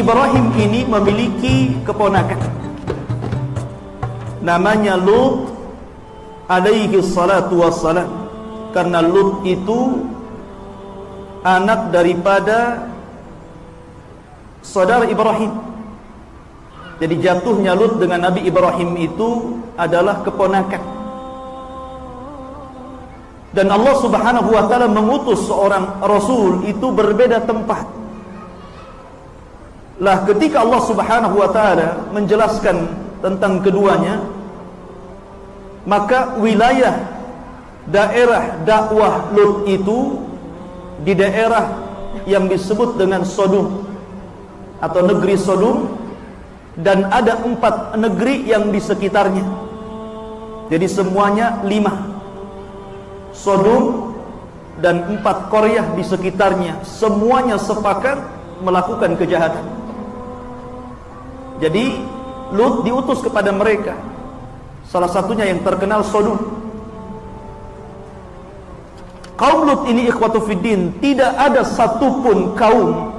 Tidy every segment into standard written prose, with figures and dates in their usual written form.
Ibrahim ini memiliki keponakan namanya Lut alaihi salatu wassalam, karena Lut itu anak daripada saudara Ibrahim. Jadi jatuhnya Lut dengan Nabi Ibrahim itu adalah keponakan. Dan Allah Subhanahu wa taala mengutus seorang rasul itu berbeda tempat. Lah ketika Allah Subhanahu wa taala menjelaskan tentang keduanya, maka wilayah daerah dakwah Lut itu di daerah yang disebut dengan Sodom atau negeri Sodom, dan ada 4 negeri yang di sekitarnya. Jadi semuanya 5. Sodom dan 4 Korea di sekitarnya, semuanya sepakat melakukan kejahatan. Jadi Lut diutus kepada mereka. Salah satunya yang terkenal Sodom. Kaum Lut ini ikhwatu fiddin, tidak ada satupun kaum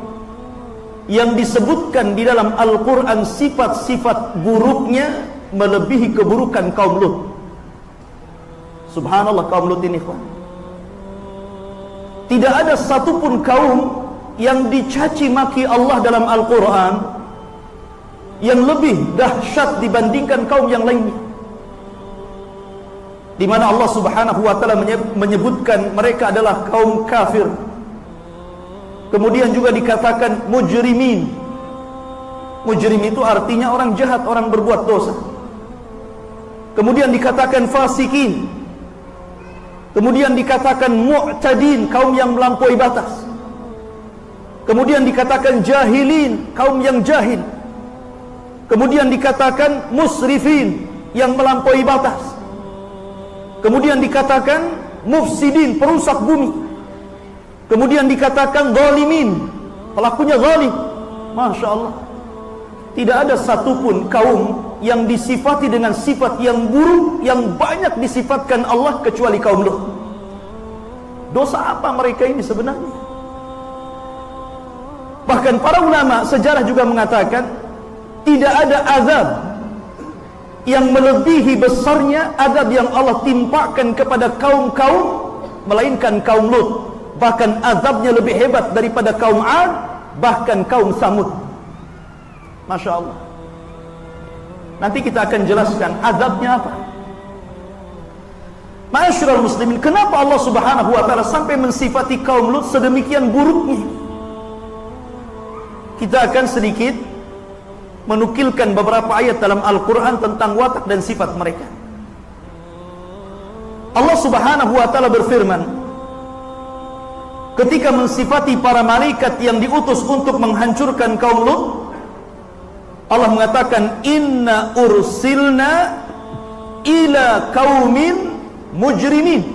yang disebutkan di dalam Al-Quran sifat-sifat buruknya melebihi keburukan kaum Lut. Subhanallah, kaum Lut ini ikhwan, tidak ada satupun kaum yang dicaci maki Allah dalam Al-Quran yang lebih dahsyat dibandingkan kaum yang lainnya, di mana Allah Subhanahu wa taala menyebutkan mereka adalah kaum kafir. Kemudian juga dikatakan mujrimin. Mujrim itu artinya orang jahat, orang berbuat dosa. Kemudian dikatakan fasikin. Kemudian dikatakan mu'tadin, kaum yang melampaui batas. Kemudian dikatakan jahilin, kaum yang jahil. Kemudian dikatakan musrifin, yang melampaui batas. Kemudian dikatakan mufsidin, perusak bumi. Kemudian dikatakan zalimin, pelakunya zalim. Masya Allah, tidak ada satupun kaum yang disifati dengan sifat yang buruk yang banyak disifatkan Allah kecuali kaum Lut. Dosa apa mereka ini sebenarnya? Bahkan para ulama sejarah juga mengatakan tidak ada azab yang melebihi besarnya azab yang Allah timpakan kepada kaum-kaum melainkan kaum Lut. Bahkan azabnya lebih hebat daripada kaum 'Ad, bahkan kaum Samud. Masya Allah. Nanti kita akan jelaskan azabnya apa. Ma'asyiral muslimin, kenapa Allah Subhanahu wa taala sampai mensifati kaum Lut sedemikian buruknya? Kita akan sedikit menukilkan beberapa ayat dalam Al-Quran tentang watak dan sifat mereka. Allah Subhanahu wa taala berfirman ketika mensifati para malaikat yang diutus untuk menghancurkan kaum Lut, Allah mengatakan inna ursilna ila kaumin mujrimin.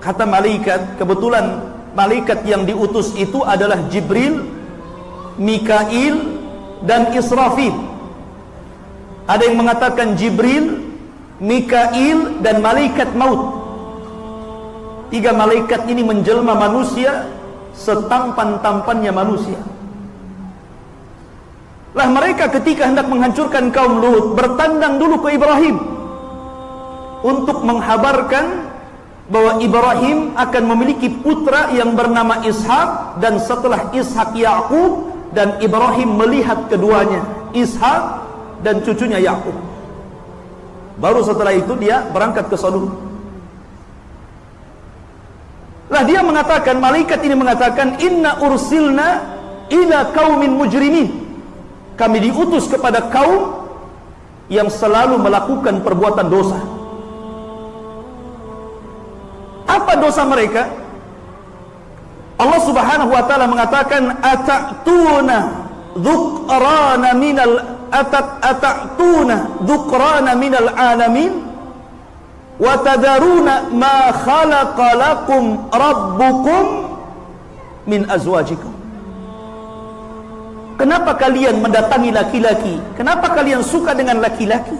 Kata malaikat, kebetulan malaikat yang diutus itu adalah Jibril, Mikail, dan Israfil. Ada yang mengatakan Jibril, Mikail, dan malaikat maut. 3 malaikat ini menjelma manusia setampan-tampannya manusia. Lah mereka ketika hendak menghancurkan kaum Lut bertandang dulu ke Ibrahim untuk menghabarkan bahwa Ibrahim akan memiliki putra yang bernama Ishak, dan setelah Ishak Yakub, dan Ibrahim melihat keduanya, Ishak dan cucunya Yakub. Baru setelah itu dia berangkat ke Sodom. Lah dia mengatakan, malaikat ini mengatakan inna ursilna ila kaumin mujrimin. Kami diutus kepada kaum yang selalu melakukan perbuatan dosa. Apa dosa mereka? Allah Subhanahu wa taala mengatakan atatuna dhukrana minal alamin wa tadaruna ma khalaqa lakum rabbukum min azwajikum. Kenapa kalian mendatangi laki-laki? Kenapa kalian suka dengan laki-laki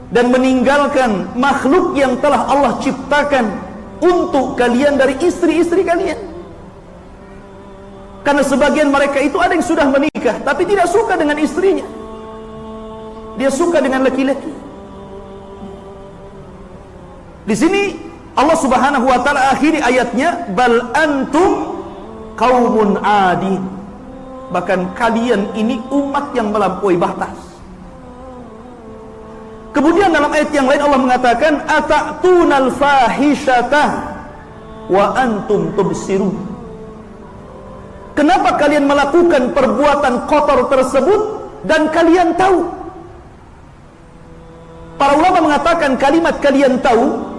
dan meninggalkan makhluk yang telah Allah ciptakan untuk kalian dari istri-istri kalian? Karena sebagian mereka itu ada yang sudah menikah tapi tidak suka dengan istrinya, dia suka dengan laki-laki. Di sini Allah Subhanahu wa taala akhiri ayatnya, bal antum qaumun adin. Bahkan kalian ini umat yang melampaui batas. Kemudian dalam ayat yang lain Allah mengatakan, ata'tunal fahishata wa antum tubsirun. Kenapa kalian melakukan perbuatan kotor tersebut dan kalian tahu? Para ulama mengatakan kalimat kalian tahu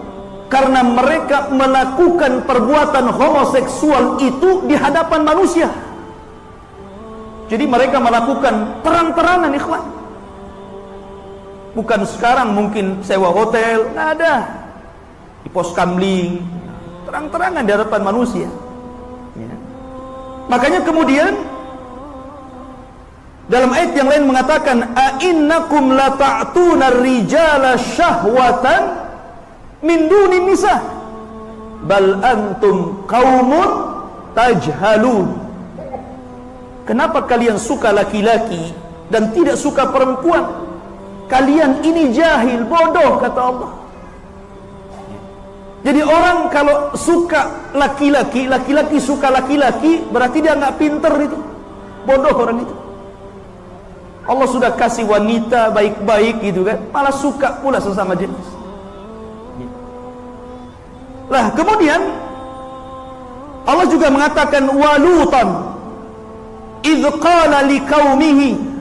karena mereka melakukan perbuatan homoseksual itu di hadapan manusia. Jadi mereka melakukan terang-terangan, ikhwan. Bukan sekarang mungkin sewa hotel, nggak ada. Di pos kamling, terang-terangan di hadapan manusia. Ya. Makanya kemudian dalam ayat yang lain mengatakan, a'innakum lata'tuna rijala syahwatan min dunin nisa bal antum qaumun tajhalun. Kenapa kalian suka laki-laki dan tidak suka perempuan? Kalian ini jahil, bodoh, kata Allah. Jadi orang kalau suka laki-laki, laki-laki suka laki-laki, berarti dia nggak pinter itu, bodoh orang itu. Allah sudah kasih wanita baik-baik gitu kan, malah suka pula sesama jenis. Lah kemudian Allah juga mengatakan, walutan idh qala liqaumihi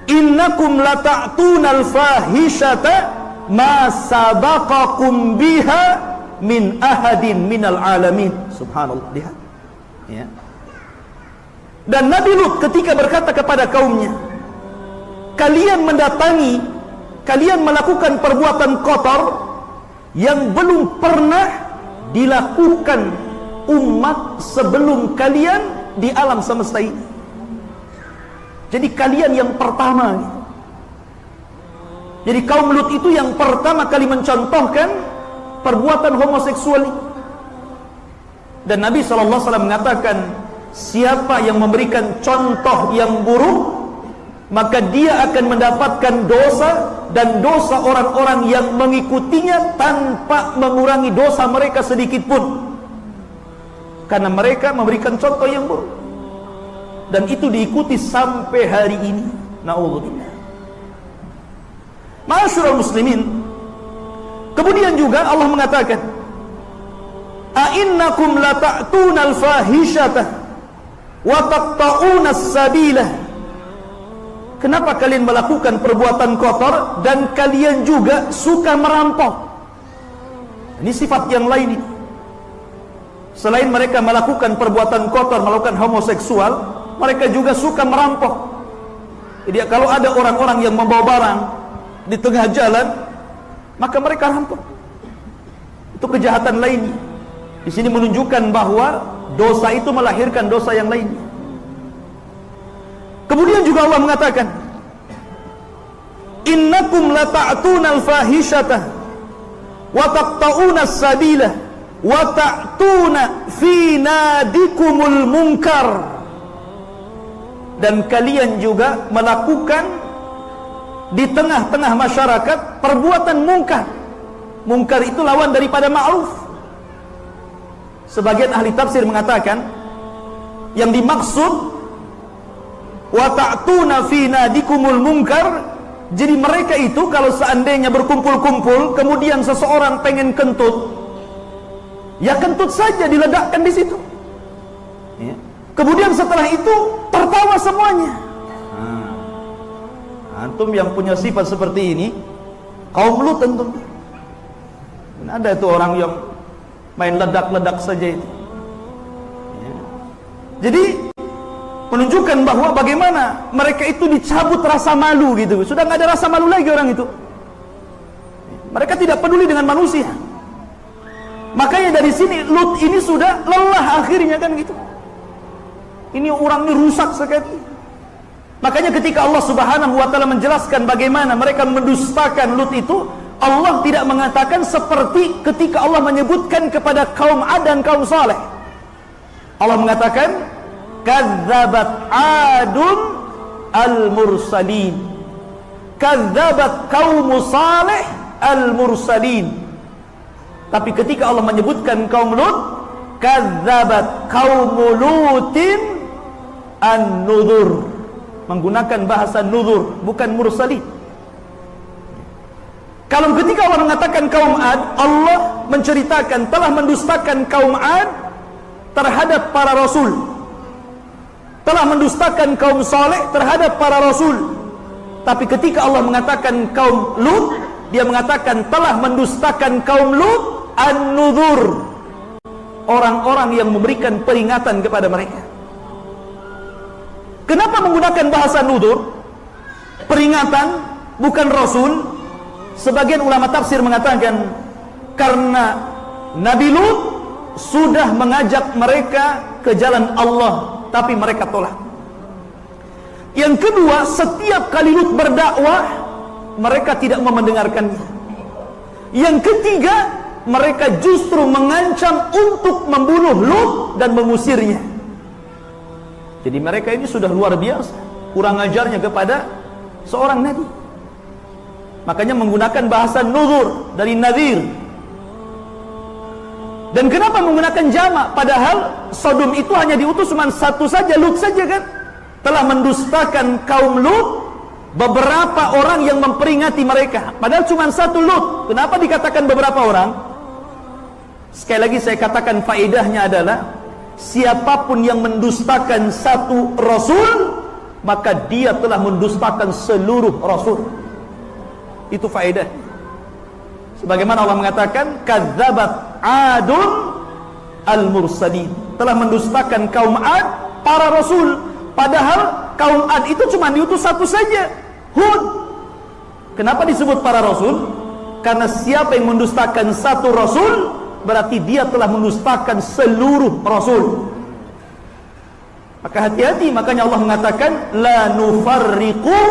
innakum lata'tunal fahishata ma sabaqakum biha min ahadin minal alamin. Subhanallah, lihat ya. Dan Nabi Lut ketika berkata kepada kaumnya, kalian mendatangi, kalian melakukan perbuatan kotor yang belum pernah dilakukan umat sebelum kalian di alam semesta ini. Jadi kalian yang pertama. Jadi kaum Lut itu yang pertama kali mencontohkan perbuatan homoseksual ini. Dan Nabi SAW mengatakan, siapa yang memberikan contoh yang buruk, maka dia akan mendapatkan dosa dan dosa orang-orang yang mengikutinya tanpa mengurangi dosa mereka sedikit pun, karena mereka memberikan contoh yang buruk. Dan itu diikuti sampai hari ini. Na'udzubillah. Ma'asyiral muslimin, kemudian juga Allah mengatakan, a'innakum lata'tunal fahishata wa taqta'unas sabila. Kenapa kalian melakukan perbuatan kotor dan kalian juga suka merampok? Ini sifat yang lain ini. Selain mereka melakukan perbuatan kotor, melakukan homoseksual, mereka juga suka merampok. Jadi kalau ada orang-orang yang membawa barang di tengah jalan, maka mereka rampok. Itu kejahatan lainnya. Di sini menunjukkan bahwa dosa itu melahirkan dosa yang lainnya. Kemudian juga Allah mengatakan, innakum lata'tunal fahishata wa taqta'unas sabila wa ta'tuna fi nadikumul munkar. Dan kalian juga melakukan di tengah-tengah masyarakat perbuatan mungkar. Mungkar itu lawan daripada ma'ruf. Sebagian ahli tafsir mengatakan yang dimaksud wa ta'tuna fi nadikumul munkar, jadi mereka itu kalau seandainya berkumpul-kumpul kemudian seseorang pengen kentut, ya kentut saja, diledakkan di situ ya. Kemudian setelah itu tertawa semuanya. Antum yang punya sifat seperti ini, kaum Lut tentu. Ada itu orang yang main ledak-ledak saja itu ya. Jadi menunjukkan bahwa bagaimana mereka itu dicabut rasa malu gitu. Sudah nggak ada rasa malu lagi orang itu. Mereka tidak peduli dengan manusia. Makanya dari sini Lut ini sudah lelah akhirnya kan gitu. Ini orang ini rusak sekali. Makanya ketika Allah Subhanahu wa taala menjelaskan bagaimana mereka mendustakan Lut itu, Allah tidak mengatakan seperti ketika Allah menyebutkan kepada kaum Ad dan kaum Saleh. Allah mengatakan, kadzabat adun al-mursalin, kadzabat kaum Saleh al-mursalin. Tapi ketika Allah menyebutkan kaum Lut, kadzabat kaum Lutin an-nuzur, menggunakan bahasa nuzur, bukan mursalin. Kalau ketika Allah mengatakan kaum Ad, Allah menceritakan telah mendustakan kaum Ad terhadap para rasul, telah mendustakan kaum Saleh terhadap para rasul. Tapi ketika Allah mengatakan kaum Lut, dia mengatakan telah mendustakan kaum Lut an-nuzur, orang-orang yang memberikan peringatan kepada mereka. Kenapa menggunakan bahasa nuzur, peringatan, bukan rasul? Sebagian ulama tafsir mengatakan karena Nabi Lut sudah mengajak mereka ke jalan Allah, tapi mereka tolak. Yang kedua, setiap kali Lut berdakwah, mereka tidak mau mendengarkannya. Yang ketiga, mereka justru mengancam untuk membunuh Lut dan mengusirnya. Jadi mereka ini sudah luar biasa kurang ajarnya kepada seorang nabi. Makanya menggunakan bahasa nuzur dari nadhir. Dan kenapa menggunakan jamak? Padahal Sodom itu hanya diutus cuma satu saja, Lut saja kan. Telah mendustakan kaum Lut beberapa orang yang memperingati mereka. Padahal cuma satu Lut. Kenapa dikatakan beberapa orang? Sekali lagi saya katakan faedahnya adalah siapapun yang mendustakan satu rasul, maka dia telah mendustakan seluruh rasul. Itu faedah. Sebagaimana Allah mengatakan kadzabat adun al-mursalin, telah mendustakan kaum Ad para rasul. Padahal kaum Ad itu cuma diutus satu saja, Hud. Kenapa disebut para rasul? Karena siapa yang mendustakan satu rasul, berarti dia telah mendustakan seluruh rasul. Maka hati-hati, makanya Allah mengatakan la nufarriqu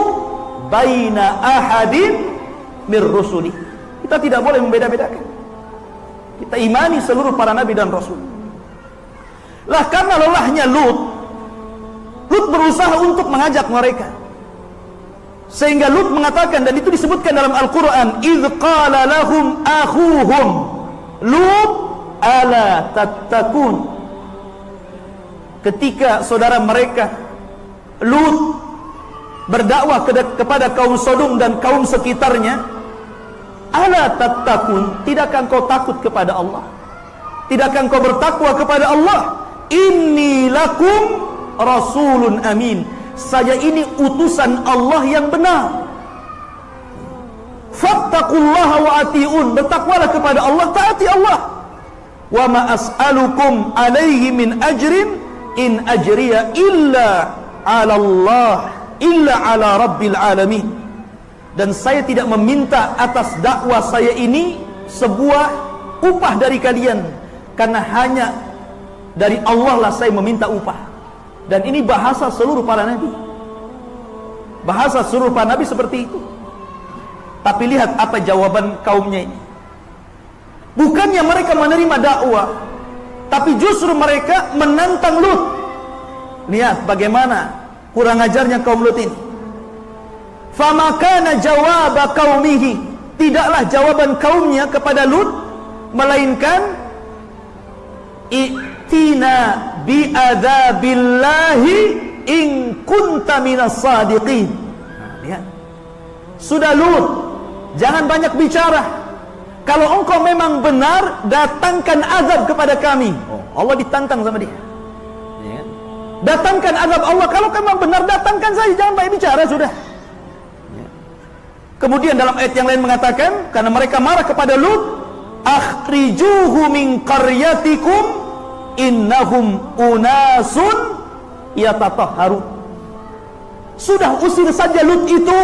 baina ahadin mir rusuli. Kita tidak boleh membeda-bedakan. Kita imani seluruh para nabi dan rasul. Lah karena lelahnya Lut berusaha untuk mengajak mereka. Sehingga Lut mengatakan, dan itu disebutkan dalam Al-Qur'an, idz qala lahum akhuhum Lut ala tattakun. Ketika saudara mereka Lut berdakwah kepada kaum Sodom dan kaum sekitarnya, ala tattakun, tidakkah kau takut kepada Allah? Tidakkah kau bertakwa kepada Allah? Inni lakum rasulun amin, saya ini utusan Allah yang benar. Fattaqullaha wa ati'un, bertakwalah kepada Allah, taati Allah. Wa ma as'alukum alaihi min ajrin in ajriya illa 'ala Allah illa 'ala rabbil alamin. Dan saya tidak meminta atas dakwah saya ini sebuah upah dari kalian, karena hanya dari Allah lah saya meminta upah. Dan ini bahasa seluruh para nabi. Bahasa seluruh para nabi seperti itu. Tapi lihat apa jawaban kaumnya ini. Bukannya mereka menerima dakwah, tapi justru mereka menantang Lut. Lihat bagaimana kurang ajarnya kaum Lut ini. Fama kana jawab qaumihi, tidaklah jawaban kaumnya kepada Lut melainkan i'tina bi adzabillahi in kunta minas sadiqin. Lihat. Sudah Lut, jangan banyak bicara. Kalau engkau memang benar, datangkan azab kepada kami. Allah ditantang sama dia. Datangkan azab Allah. Kalau memang benar, datangkan saja, jangan banyak bicara, sudah. Kemudian dalam ayat yang lain mengatakan, karena mereka marah kepada Lut, akhrijuhu min qaryatikum innahum unasun yatatahharun. Sudah, usir saja Lut itu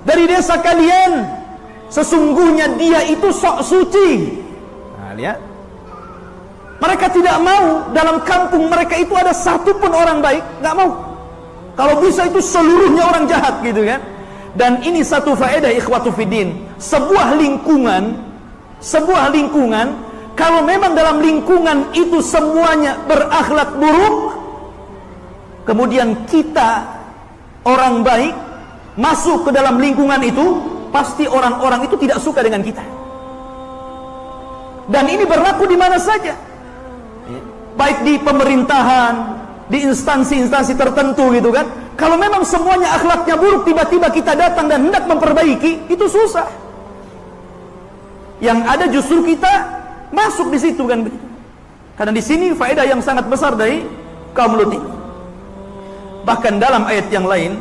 dari desa kalian, sesungguhnya dia itu sok suci. Nah, lihat. Mereka tidak mau dalam kampung mereka itu ada satu pun orang baik, nggak mau. Kalau bisa itu seluruhnya orang jahat, gitu kan. Dan ini satu faedah ikhwatu fiddin. Sebuah lingkungan, kalau memang dalam lingkungan itu semuanya berakhlak buruk, kemudian kita orang baik masuk ke dalam lingkungan itu, pasti orang-orang itu tidak suka dengan kita. Dan ini berlaku di mana saja, baik di pemerintahan, di instansi-instansi tertentu gitu kan. Kalau memang semuanya akhlaknya buruk, tiba-tiba kita datang dan hendak memperbaiki, itu susah. Yang ada justru kita masuk di situ kan begitu. Karena di sini faedah yang sangat besar dari kaum Lut ini. Bahkan dalam ayat yang lain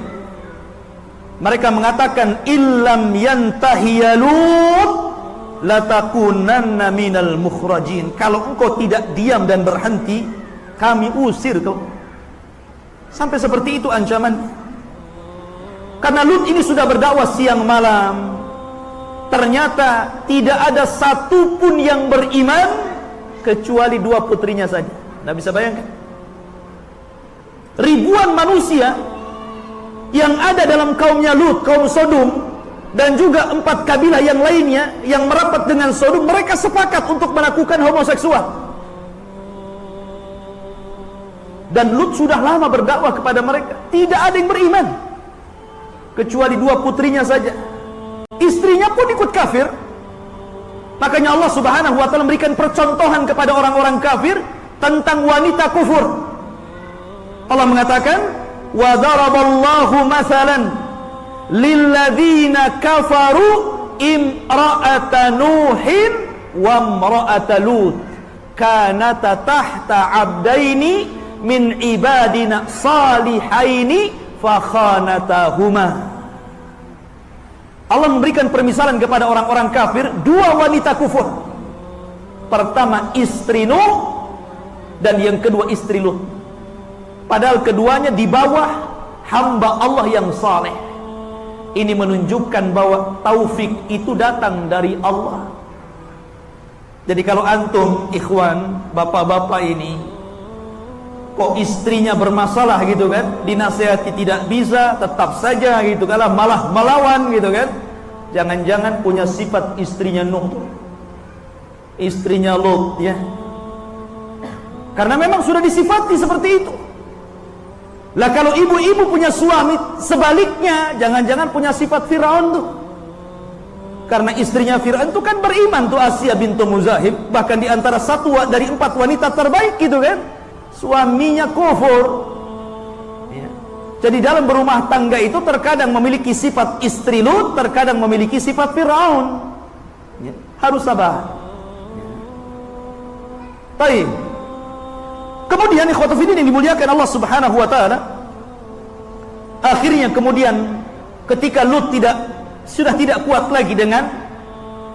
mereka mengatakan, illam yantahi Lut latakunanna minal mukhrajin. Kalau engkau tidak diam dan berhenti, kami usir kau. Sampai seperti itu ancaman. Karena Lut ini sudah berdakwah siang malam, ternyata tidak ada satupun yang beriman kecuali 2 putrinya saja. Anda bisa bayangkan, ribuan manusia yang ada dalam kaumnya Lut, kaum Sodom, dan juga 4 kabilah yang lainnya yang merapat dengan Sodom, mereka sepakat untuk melakukan homoseksual. Dan Lut sudah lama berdakwah kepada mereka, tidak ada yang beriman kecuali 2 putrinya saja. Istrinya pun ikut kafir. Makanya Allah Subhanahu wa taala memberikan percontohan kepada orang-orang kafir tentang wanita kufur. Allah mengatakan, wa daraballahu mathalan lilladzina kafaru imra'ata nuhin wa imra'ata lut kanata tahta 'abdaini min ibadina salihaini fa khanatahuma. Allah memberikan permisalan kepada orang-orang kafir 2 wanita kufur. Pertama istri Nuh, dan yang kedua istri Lut. Padahal keduanya di bawah hamba Allah yang saleh. Ini menunjukkan bahwa taufik itu datang dari Allah. Jadi kalau antum ikhwan, bapak-bapak ini kok istrinya bermasalah gitu kan, dinasihati tidak bisa, tetap saja gitu kan, malah melawan gitu kan, jangan-jangan punya sifat istrinya Nuh, istrinya Lut ya. Karena memang sudah disifati seperti itu. Lah kalau ibu-ibu punya suami sebaliknya, jangan-jangan punya sifat Firaun tuh. Karena istrinya Firaun itu kan beriman tuh, Asiyah bintu Muzahib, bahkan di antara 1 dari 4 wanita terbaik gitu kan, suaminya kufur ya. Jadi dalam berumah tangga itu terkadang memiliki sifat istri Lut, terkadang memiliki sifat Firaun ya. Harus sabar ya. Baik. Kemudian ikhwatu fiddin yang dimuliakan Allah Subhanahu wa taala, akhirnya kemudian ketika Lut sudah tidak kuat lagi dengan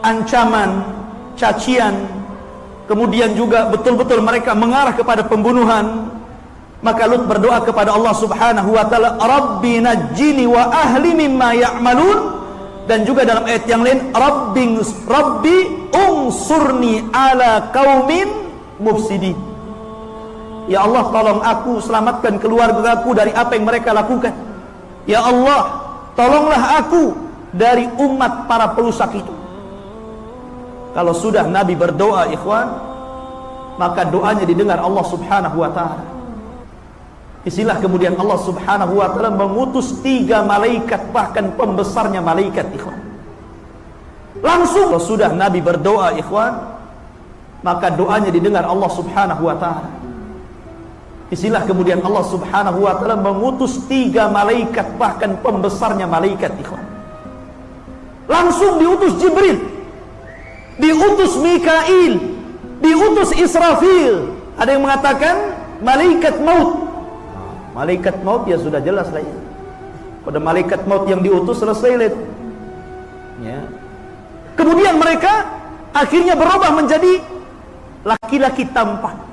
ancaman, cacian, kemudian juga betul-betul mereka mengarah kepada pembunuhan, maka Lut berdoa kepada Allah Subhanahu wa taala, Rabbi najjini wa ahli mimma ya'malun. Dan juga dalam ayat yang lain, Rabbi unsurni ala qaumin mufsidin. Ya Allah, tolong aku, selamatkan keluarga aku dari apa yang mereka lakukan. Ya Allah, tolonglah aku dari umat para perusak itu. Kalau sudah Nabi berdoa ikhwan, maka doanya didengar Allah Subhanahu wa taala. Istilah kemudian Allah Subhanahu wa taala mengutus 3 malaikat, bahkan pembesarnya malaikat ikhwan. Langsung kalau sudah Nabi berdoa ikhwan, maka doanya didengar Allah Subhanahu wa taala. Istilah kemudian Allah Subhanahu wa taala mengutus 3 malaikat, bahkan pembesarnya malaikat ikhwan. Langsung diutus Jibril, diutus Mikail, diutus Israfil. Ada yang mengatakan malaikat maut. Malaikat maut ya sudah jelas lah ya. Pada malaikat maut yang diutus selesai lihat. Ya. Kemudian mereka akhirnya berubah menjadi laki-laki tampan.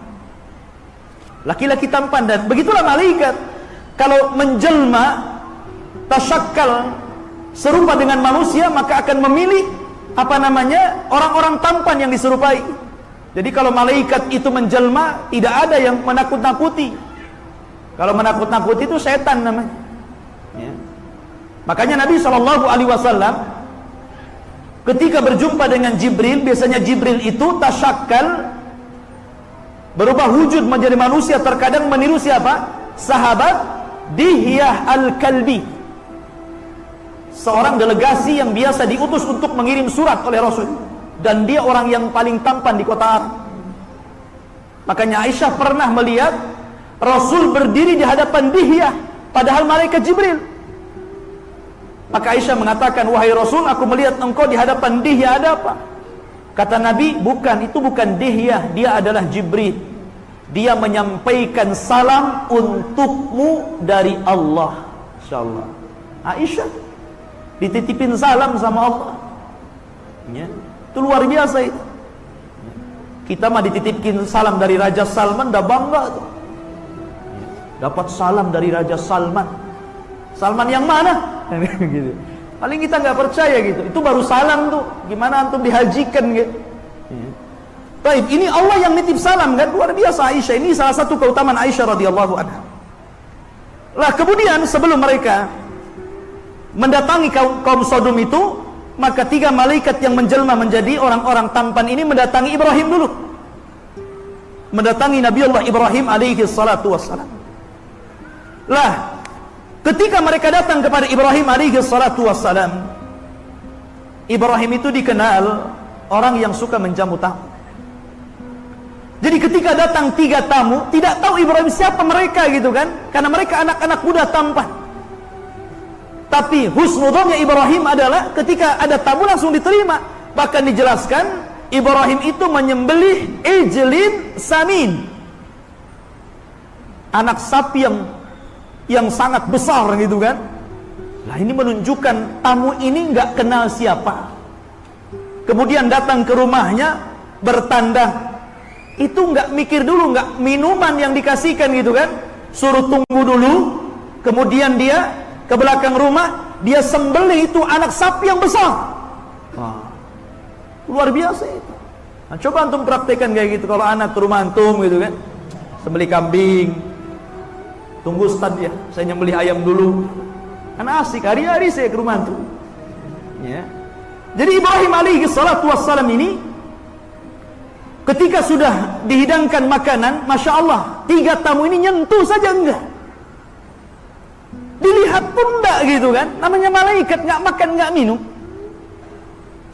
Laki-laki tampan, dan begitulah malaikat kalau menjelma tasyakkal serupa dengan manusia, maka akan memilih orang-orang tampan yang diserupai. Jadi kalau malaikat itu menjelma, tidak ada yang menakut-nakuti. Kalau menakut-nakuti itu setan namanya ya. Makanya Nabi SAW ketika berjumpa dengan Jibril, biasanya Jibril itu tasyakkal, berubah wujud menjadi manusia, terkadang meniru siapa? sahabat Dihyah Al-Kalbi, seorang delegasi yang biasa diutus untuk mengirim surat oleh Rasul, dan dia orang yang paling tampan di kota Arab. Makanya Aisyah pernah melihat Rasul berdiri di hadapan Dihyah, padahal malaikat Jibril. Maka Aisyah mengatakan, wahai Rasul, aku melihat engkau di hadapan Dihyah, ada apa? Kata Nabi, bukan, itu bukan Dihyah, dia adalah Jibril. Dia menyampaikan salam untukmu dari Allah. Insyaallah. Aisyah dititipin salam sama Allah, ya, itu luar biasa itu. Kita mah dititipin salam dari Raja Salman, dah bangga tuh. Dapat salam dari Raja Salman. Salman yang mana? Gitu. Paling kita nggak percaya gitu. Itu baru salam tuh. Gimana antum dihajikan gitu? Baik, ini Allah yang nitip salam kan, luar biasa Aisyah. Ini salah satu keutamaan Aisyah radhiyallahu anha. Lah kemudian sebelum mereka mendatangi kaum Sodom itu, maka 3 malaikat yang menjelma menjadi orang-orang tampan ini mendatangi Ibrahim dulu. Mendatangi Nabiullah Ibrahim alaihi salatu wassalam. Lah, ketika mereka datang kepada Ibrahim alaihi salatu wassalam, Ibrahim itu dikenal orang yang suka menjamu tamu. Jadi ketika datang 3 tamu, tidak tahu Ibrahim siapa mereka gitu kan, karena mereka anak-anak muda tampan. Tapi husnudonnya Ibrahim adalah ketika ada tamu langsung diterima. Bahkan dijelaskan Ibrahim itu menyembelih ijlin samin, anak sapi yang sangat besar gitu kan. Nah ini menunjukkan tamu ini nggak kenal siapa. Kemudian datang ke rumahnya bertandang. Itu nggak mikir dulu, nggak minuman yang dikasihkan gitu kan. Suruh tunggu dulu. Kemudian dia ke belakang rumah, dia sembelih itu anak sapi yang besar. Wah, luar biasa itu. Nah, coba antum praktekkan kayak gitu kalau anak ke rumah antum gitu kan. Sembelih kambing. Tunggu Ustaz ya, saya nyembelih ayam dulu. Kan asik, hari-hari saya ke rumah antum. Ya. Jadi Ibrahim alaihi salatu wassalam ini ketika sudah dihidangkan makanan, Masya Allah, 3 tamu ini nyentuh saja enggak. Dilihat pun enggak gitu kan. Namanya malaikat, enggak makan, enggak minum.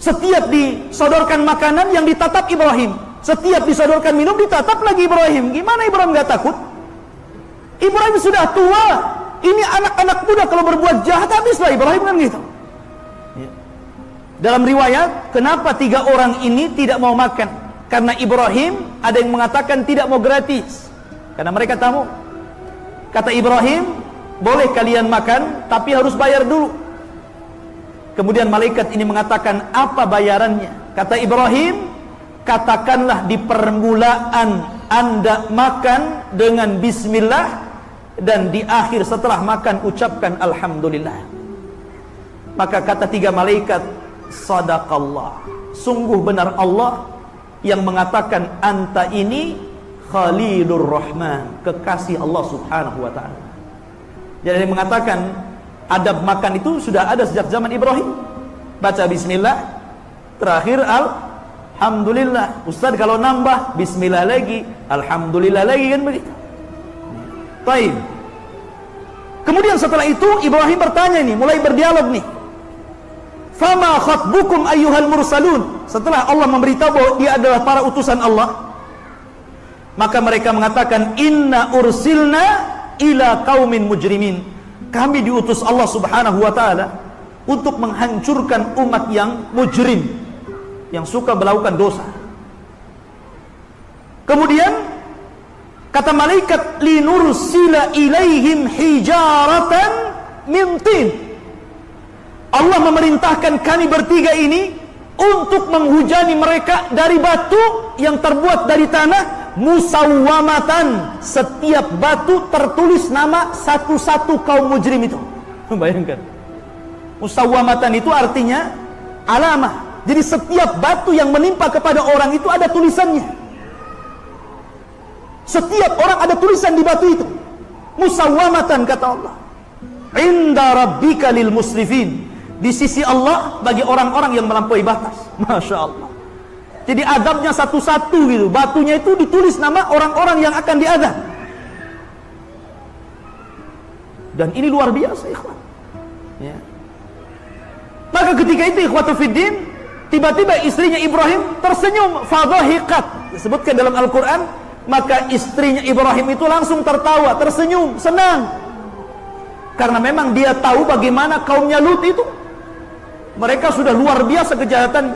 Setiap disodorkan makanan yang ditatap Ibrahim, setiap disodorkan minum ditatap lagi Ibrahim. Gimana Ibrahim enggak takut? Ibrahim sudah tua. Ini anak-anak muda kalau berbuat jahat habislah Ibrahim kan gitu. Dalam riwayat, kenapa 3 orang ini tidak mau makan? Karena Ibrahim, ada yang mengatakan tidak mau gratis, karena mereka tamu. Kata Ibrahim, boleh kalian makan, tapi harus bayar dulu. Kemudian malaikat ini mengatakan, apa bayarannya? Kata Ibrahim, katakanlah di permulaan Anda makan dengan bismillah, dan di akhir setelah makan ucapkan alhamdulillah. Maka kata 3 malaikat, sadaqallah, sungguh benar Allah yang mengatakan anta ini Khalilur Rahman, kekasih Allah subhanahu wa ta'ala. Jadi yang mengatakan adab makan itu sudah ada sejak zaman Ibrahim. Baca bismillah, terakhir alhamdulillah. Ustaz kalau nambah bismillah lagi, alhamdulillah lagi, kan begitu. Baik. Kemudian setelah itu Ibrahim bertanya nih, mulai berdialog nih. Fama khatbukum ayyuhal mursalun. Setelah Allah memberitahu bahwa dia adalah para utusan Allah, maka mereka mengatakan, inna ursilna ila qaumin mujrimin. Kami diutus Allah subhanahu wa ta'ala untuk menghancurkan umat yang mujrim, yang suka melakukan dosa. Kemudian kata malaikat, linursila ilaihim hijaratan min tin. Allah memerintahkan kami bertiga ini untuk menghujani mereka dari batu yang terbuat dari tanah, musawwamatan. Setiap batu tertulis nama satu-satu kaum mujrim itu. Bayangkan, musawwamatan itu artinya alamah. Jadi setiap batu yang menimpa kepada orang itu ada tulisannya. Setiap orang ada tulisan di batu itu. Musawwamatan, kata Allah, inda rabbika lil musrifin, di sisi Allah bagi orang-orang yang melampaui batas. Masya Allah. Jadi adabnya satu-satu gitu. Batunya itu ditulis nama orang-orang yang akan diadab. Dan ini luar biasa, ikhwan. Ya. Maka ketika itu, ikhwatu fiddin, tiba-tiba istrinya Ibrahim tersenyum, fadhahiqat. Disebutkan dalam Al-Quran, maka istrinya Ibrahim itu langsung tertawa, tersenyum, senang. Karena memang dia tahu bagaimana kaumnya Lut itu. Mereka sudah luar biasa kejahatan.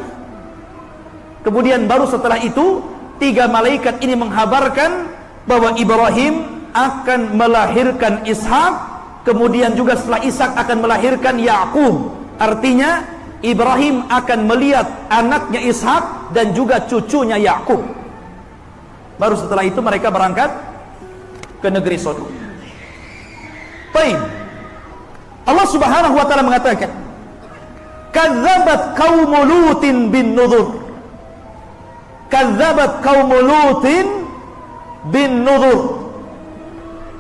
Kemudian baru setelah itu, 3 malaikat ini menghabarkan bahwa Ibrahim akan melahirkan Ishak. Kemudian juga setelah Ishak akan melahirkan Yakub. Artinya Ibrahim akan melihat anaknya Ishak dan juga cucunya Yakub. Baru setelah itu mereka berangkat ke negeri Sodom. Baik. Allah Subhanahu wa taala mengatakan, "Kadzabat qaum Lutin bin nudhur." Kadzabat qaum Lutin bin nudhur.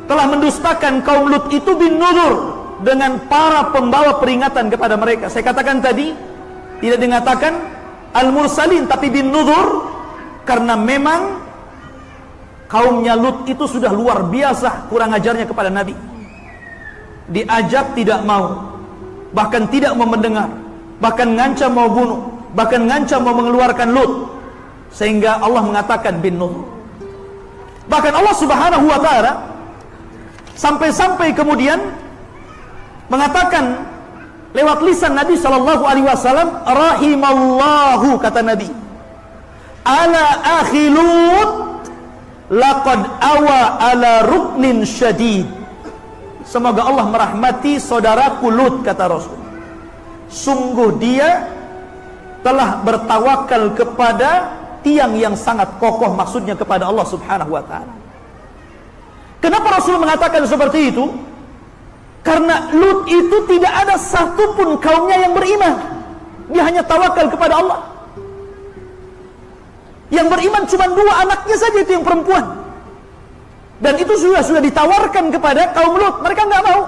Telah mendustakan kaum Lut itu bin nudhur dengan para pembawa peringatan kepada mereka. Saya katakan tadi tidak dikatakan al-mursalin tapi bin nudhur karena memang kaumnya Lut itu sudah luar biasa kurang ajarnya kepada Nabi. Diajak tidak mau, bahkan tidak mau mendengar, bahkan ngancam mau bunuh, bahkan ngancam mau mengeluarkan Lut, sehingga Allah mengatakan bin nudhur. Bahkan Allah Subhanahu wa taala sampai-sampai kemudian mengatakan lewat lisan Nabi sallallahu alaihi wasallam, rahimallahu, kata Nabi, ala akhi Lut laqad awa ala ruknin syadid. Semoga Allah merahmati saudaraku Lut, kata Rasul. Sungguh dia telah bertawakal kepada tiang yang sangat kokoh, maksudnya kepada Allah Subhanahu wa taala. Kenapa Rasul mengatakan seperti itu? Karena Lut itu tidak ada satupun kaumnya yang beriman. Dia hanya tawakal kepada Allah. Yang beriman cuma 2 anaknya saja, itu yang perempuan. Dan itu sudah ditawarkan kepada kaum Lut. Mereka nggak mau.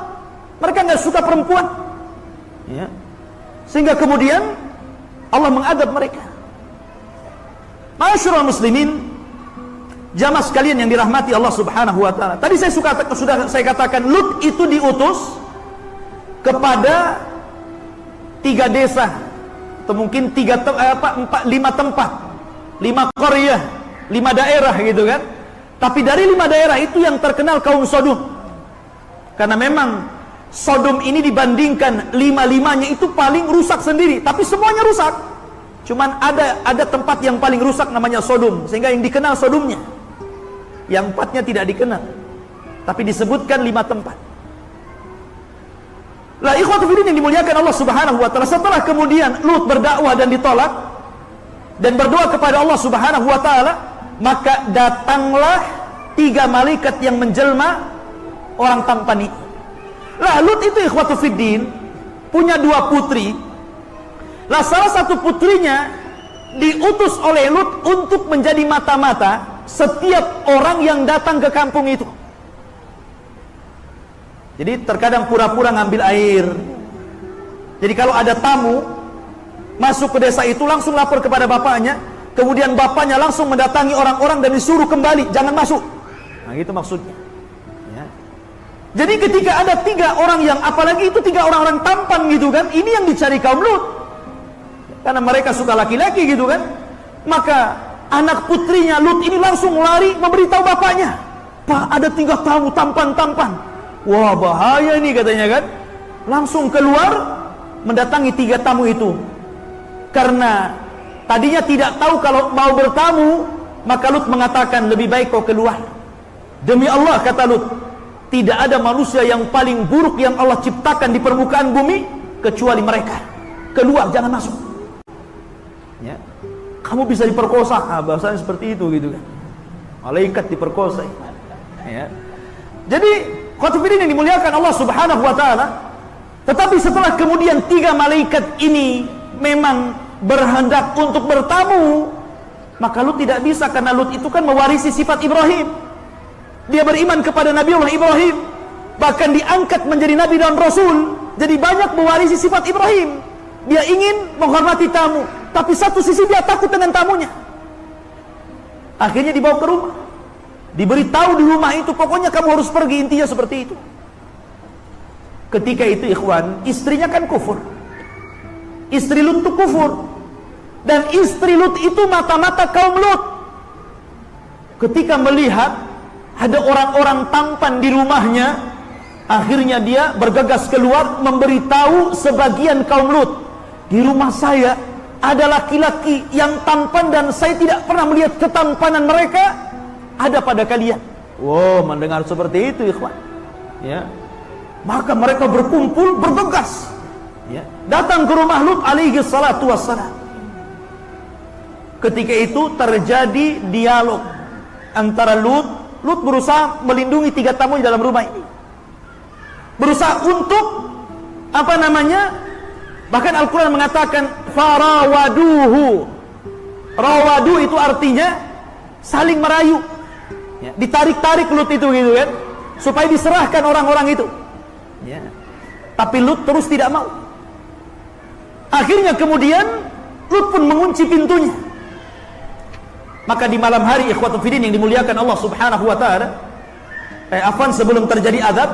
Mereka nggak suka perempuan. Ya. Sehingga kemudian Allah mengadab mereka. Ma'asyiral muslimin, jamaah sekalian yang dirahmati Allah Subhanahu wa taala. Tadi sudah saya katakan Lut itu diutus kepada 3 desa, atau mungkin 5 tempat, 5 qaryah, 5 daerah gitu kan. Tapi dari 5 daerah itu yang terkenal kaum Sodom. Karena memang Sodom ini dibandingkan 5-5-nya itu paling rusak sendiri, tapi semuanya rusak. Cuman ada tempat yang paling rusak namanya Sodom, sehingga yang dikenal Sodomnya. Yang 4-nya tidak dikenal, tapi disebutkan 5 tempat. Lah ikhwatu fillah yang dimuliakan Allah Subhanahu wa taala, setelah kemudian Lut berdakwah dan ditolak dan berdoa kepada Allah Subhanahu wa taala, maka datanglah 3 malaikat yang menjelma orang tampan itu. Lah Lut itu ikhwatu fiddin punya 2 putri. Lah salah satu putrinya diutus oleh Lut untuk menjadi mata-mata setiap orang yang datang ke kampung itu. Jadi terkadang pura-pura ngambil air. Jadi kalau ada tamu masuk ke desa itu, langsung lapor kepada bapaknya, kemudian bapaknya langsung mendatangi orang-orang dan disuruh kembali, jangan masuk. Nah gitu maksudnya ya. Jadi ketika ada 3 orang yang, apalagi itu 3 orang-orang tampan gitu kan, ini yang dicari kaum Lut, karena mereka suka laki-laki gitu kan. Maka anak putrinya Lut ini langsung lari memberitahu bapaknya, "Pak, ada 3 tamu tampan-tampan." Wah bahaya ini katanya kan. Langsung keluar mendatangi 3 tamu itu. Karena tadinya tidak tahu kalau mau bertamu, maka Lut mengatakan, lebih baik kau keluar. Demi Allah, kata Lut, tidak ada manusia yang paling buruk yang Allah ciptakan di permukaan bumi kecuali mereka. Keluar, jangan masuk. Ya. Kamu bisa diperkosa, bahasanya seperti itu gitu kan. Malaikat diperkosa. Ya. Jadi khotibin yang dimuliakan Allah Subhanahu wa taala, tetapi setelah kemudian 3 malaikat ini memang berhendak untuk bertamu, maka Lut tidak bisa, karena Lut itu kan mewarisi sifat Ibrahim. Dia beriman kepada Nabiullah Ibrahim, bahkan diangkat menjadi nabi dan rasul. Jadi banyak mewarisi sifat Ibrahim. Dia ingin menghormati tamu, tapi satu sisi dia takut dengan tamunya. Akhirnya dibawa ke rumah, diberitahu di rumah itu, pokoknya kamu harus pergi, intinya seperti itu. Ketika itu ikhwan, istrinya kan kufur. Istri Lut itu kufur. Dan istri Lut itu mata-mata kaum Lut. Ketika melihat ada orang-orang tampan di rumahnya, akhirnya dia bergegas keluar memberitahu sebagian kaum Lut, di rumah saya ada laki-laki yang tampan dan saya tidak pernah melihat ketampanan mereka ada pada kalian. Wow, mendengar seperti itu ikhwan, ya, maka mereka berkumpul bergegas, ya, datang ke rumah Lut alaihi salatu wassalam. Ketika itu terjadi dialog antara Lut berusaha melindungi 3 tamu di dalam rumah ini, berusaha untuk bahkan Al-Quran mengatakan farawaduhu. Rawadu itu artinya saling merayu, ya, ditarik-tarik Lut itu gitu kan, supaya diserahkan orang-orang itu, ya. Tapi Lut terus tidak mau. Akhirnya kemudian Lut pun mengunci pintunya. Maka di malam hari ikhwatul fiddin yang dimuliakan Allah subhanahu wa ta'ala, sebelum terjadi azab,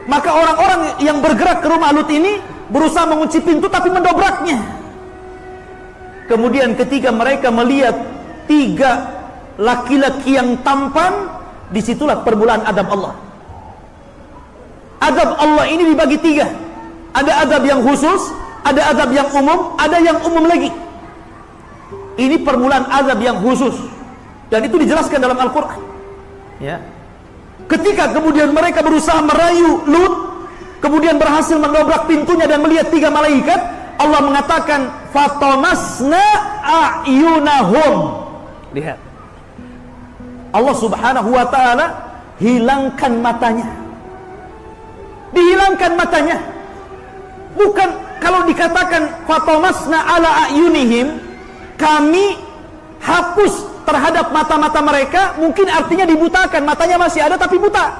maka orang-orang yang bergerak ke rumah Lut ini berusaha mengunci pintu tapi mendobraknya. Kemudian ketika mereka melihat 3 laki-laki yang tampan, disitulah permulaan azab Allah. Azab Allah ini dibagi 3. Ada azab yang khusus, ada azab yang umum, ada yang umum lagi. Ini permulaan azab yang khusus, dan itu dijelaskan dalam Al-Quran, ya. Ketika kemudian mereka berusaha merayu Lut, kemudian berhasil mendobrak pintunya dan melihat 3 malaikat, Allah mengatakan fatamasna a'yunahum. Lihat, Allah subhanahu wa ta'ala hilangkan matanya. Dihilangkan matanya. Bukan kalau dikatakan fatamasna ala a'yunihim, kami hapus terhadap mata-mata mereka, mungkin artinya dibutakan, matanya masih ada tapi buta,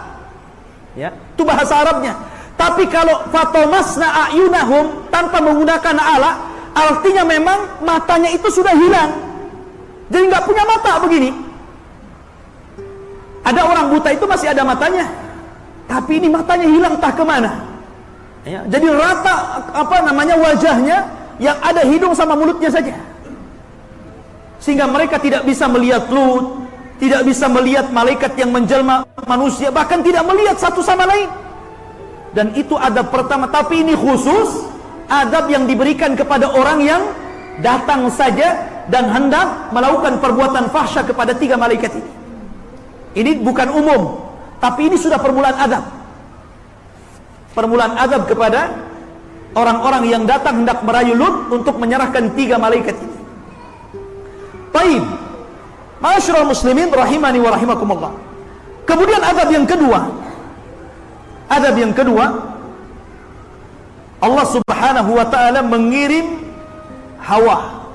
ya, itu bahasa Arabnya. Tapi kalau fatamasna a'yunahum tanpa menggunakan ala, artinya memang matanya itu sudah hilang, jadi nggak punya mata begini. Ada orang buta itu masih ada matanya, tapi ini matanya hilang entah kemana, ya, jadi rata wajahnya, yang ada hidung sama mulutnya saja. Sehingga mereka tidak bisa melihat Lut, tidak bisa melihat malaikat yang menjelma manusia, bahkan tidak melihat satu sama lain. Dan itu adab pertama. Tapi ini khusus adab yang diberikan kepada orang yang datang saja dan hendak melakukan perbuatan fahsya kepada 3 malaikat ini. Ini bukan umum, tapi ini sudah permulaan adab. Permulaan adab kepada orang-orang yang datang hendak merayu Lut untuk menyerahkan 3 malaikat ini. Baik, ma'asyiral muslimin rahimani wa rahimakumullah. Kemudian adab yang kedua, Allah subhanahu wa ta'ala mengirim hawa,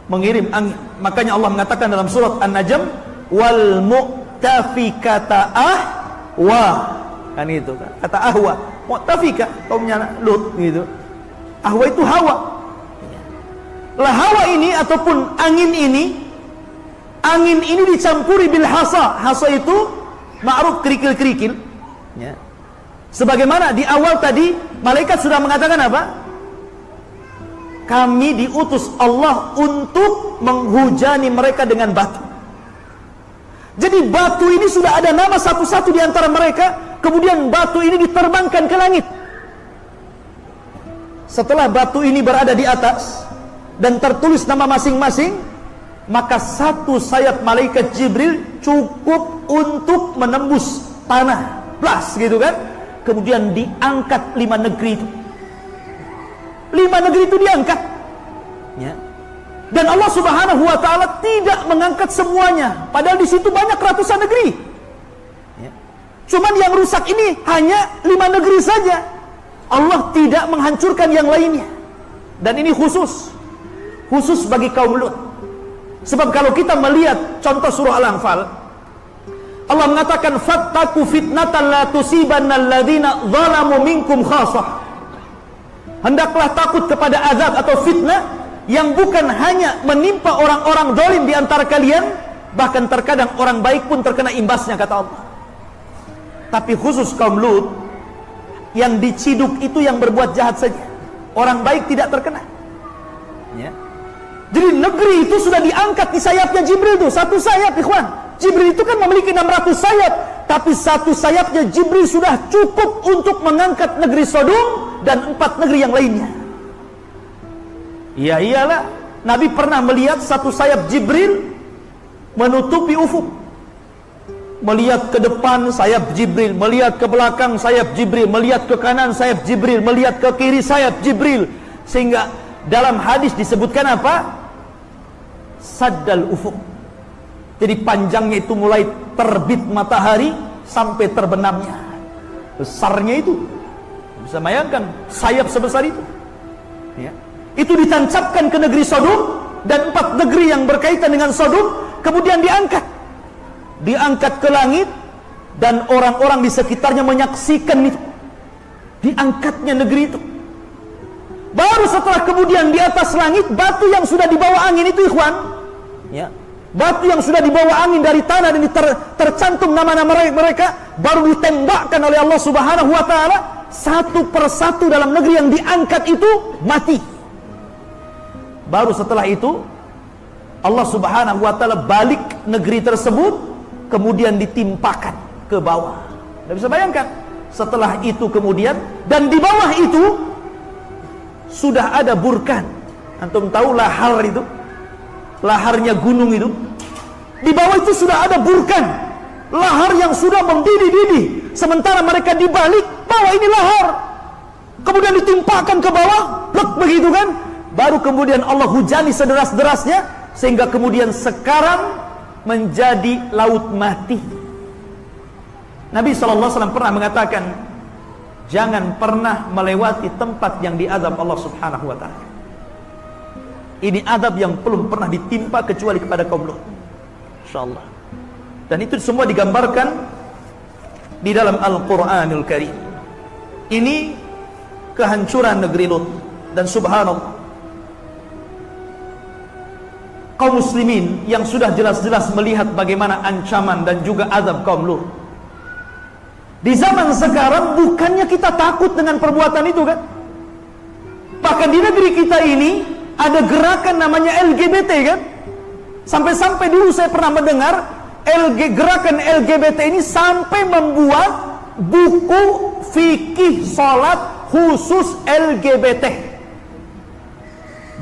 mengirim angin. Makanya Allah mengatakan dalam surat An-Najm, wal mu'tafikata ahwa, kan itu kan, kata ahwa, mu'tafika kaumnya Lut gitu. Ahwa itu hawa. Lah hawa ini ataupun angin ini dicampuri bil hasa. Hasa itu ma'ruf, kerikil-kerikil, ya. Sebagaimana di awal tadi malaikat sudah mengatakan apa? Kami diutus Allah untuk menghujani mereka dengan batu. Jadi batu ini sudah ada nama satu-satu di antara mereka, kemudian batu ini diterbangkan ke langit. Setelah batu ini berada di atas dan tertulis nama masing-masing, maka satu sayap malaikat Jibril cukup untuk menembus tanah, blas gitu kan. Kemudian diangkat 5 negeri itu. 5 negeri itu diangkat, ya. Dan Allah subhanahu wa ta'ala tidak mengangkat semuanya, padahal di situ banyak ratusan negeri, ya. Cuman yang rusak ini hanya 5 negeri saja. Allah tidak menghancurkan yang lainnya. Dan ini khusus bagi kaum Lut. Sebab kalau kita melihat contoh surah Al-Anfal, Allah mengatakan fattaku fitnatan la tusibannal ladzina zalamu minkum khassah. Hendaklah takut kepada azab atau fitnah yang bukan hanya menimpa orang-orang zalim di antara kalian, bahkan terkadang orang baik pun terkena imbasnya, kata Allah. Tapi khusus kaum Lut, Yang diciduk itu yang berbuat jahat saja, orang baik tidak terkena, ya. Jadi negeri itu sudah diangkat di sayapnya Jibril itu. Satu sayap, ikhwan. Jibril itu kan memiliki 600 sayap, tapi satu sayapnya Jibril sudah cukup untuk mengangkat negeri Sodom dan 4 negeri yang lainnya. Ya iyalah, Nabi pernah melihat satu sayap Jibril menutupi ufuk. Melihat ke depan sayap Jibril, melihat ke belakang sayap Jibril, melihat ke kanan sayap Jibril, melihat ke kiri sayap Jibril. Sehingga dalam hadis disebutkan apa? Saddal ufuk. Jadi panjangnya itu mulai terbit matahari sampai terbenamnya. Besarnya itu, bisa bayangkan sayap sebesar itu, ya. Itu ditancapkan ke negeri Sodom dan 4 negeri yang berkaitan dengan Sodom, kemudian diangkat ke langit, dan orang-orang di sekitarnya menyaksikan itu, diangkatnya negeri itu. Baru setelah kemudian di atas langit, batu yang sudah dibawa angin itu, ikhwan, ya, batu yang sudah dibawa angin dari tanah dan tercantum nama-nama mereka, baru ditembakkan oleh Allah Subhanahu wa ta'ala. Satu persatu dalam negeri yang diangkat itu mati. Baru setelah itu Allah Subhanahu wa ta'ala balik negeri tersebut, kemudian ditimpakan ke bawah. Anda bisa bayangkan, setelah itu kemudian, dan di bawah itu sudah ada burkan. Antum tahu lahar itu, laharnya gunung itu, di bawah itu sudah ada burkan, lahar yang sudah mendidih-didih. Sementara mereka dibalik, bawah ini lahar, kemudian ditimpakan ke bawah, plek begitu kan. Baru kemudian Allah hujani sederas-derasnya, sehingga kemudian sekarang menjadi laut mati. Nabi SAW pernah mengatakan, jangan pernah melewati tempat yang diazab Allah Subhanahu wa ta'ala. Ini azab yang belum pernah ditimpa kecuali kepada kaum Lut, insyaallah. Dan itu semua digambarkan di dalam Al-Quranul Karim. Ini kehancuran negeri Lut. Dan subhanallah, kaum muslimin yang sudah jelas-jelas melihat bagaimana ancaman dan juga azab kaum Lut. Di zaman sekarang bukannya kita takut dengan perbuatan itu kan? Bahkan di negeri kita ini ada gerakan namanya LGBT kan? Sampai-sampai dulu saya pernah mendengar gerakan LGBT ini sampai membuat buku fikih salat khusus LGBT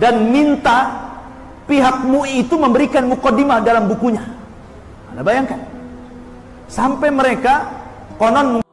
dan minta pihak MUI itu memberikan mukaddimah dalam bukunya. Anda bayangkan, sampai mereka konon